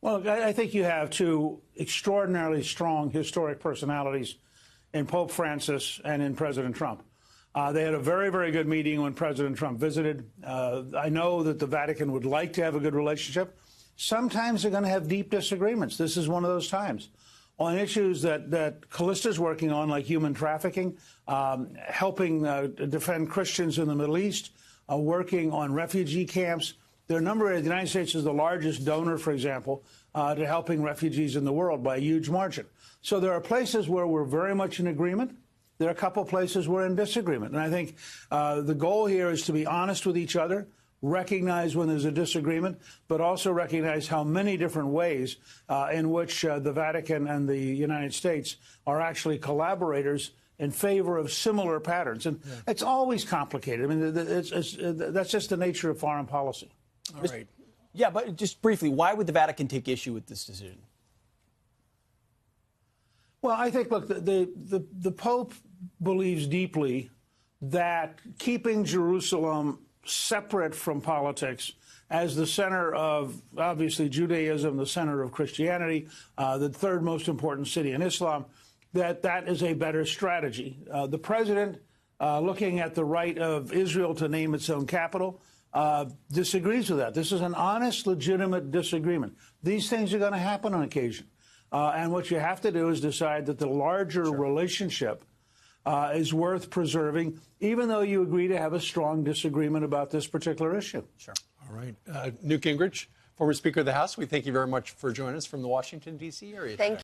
Well, I think you have two extraordinarily strong historic personalities in Pope Francis and in President Trump. They had a very, very good meeting when President Trump visited. I know that the Vatican would like to have a good relationship. Sometimes they're going to have deep disagreements. This is one of those times. On issues that Callista's working on, like human trafficking, helping defend Christians in the Middle East, working on refugee camps. There are a number of, the United States is the largest donor, for example, to helping refugees in the world by a huge margin. So there are places where we're very much in agreement. There are a couple of places we're in disagreement. And I think the goal here is to be honest with each other, recognize when there's a disagreement, but also recognize how many different ways in which the Vatican and the United States are actually collaborators in favor of similar patterns. And it's always complicated. I mean, that's just the nature of foreign policy. All right. Yeah, but just briefly, why would the Vatican take issue with this decision? Well, I think, look, the Pope believes deeply that keeping Jerusalem separate from politics as the center of, obviously, Judaism, the center of Christianity, the third most important city in Islam, that is a better strategy. The president, looking at the right of Israel to name its own capital, disagrees with that. This is an honest, legitimate disagreement. These things are going to happen on occasion. And what you have to do is decide that the larger relationship is worth preserving, even though you agree to have a strong disagreement about this particular issue. Sure. All right. Newt Gingrich, former Speaker of the House, we thank you very much for joining us from the Washington, D.C. area. Thank you.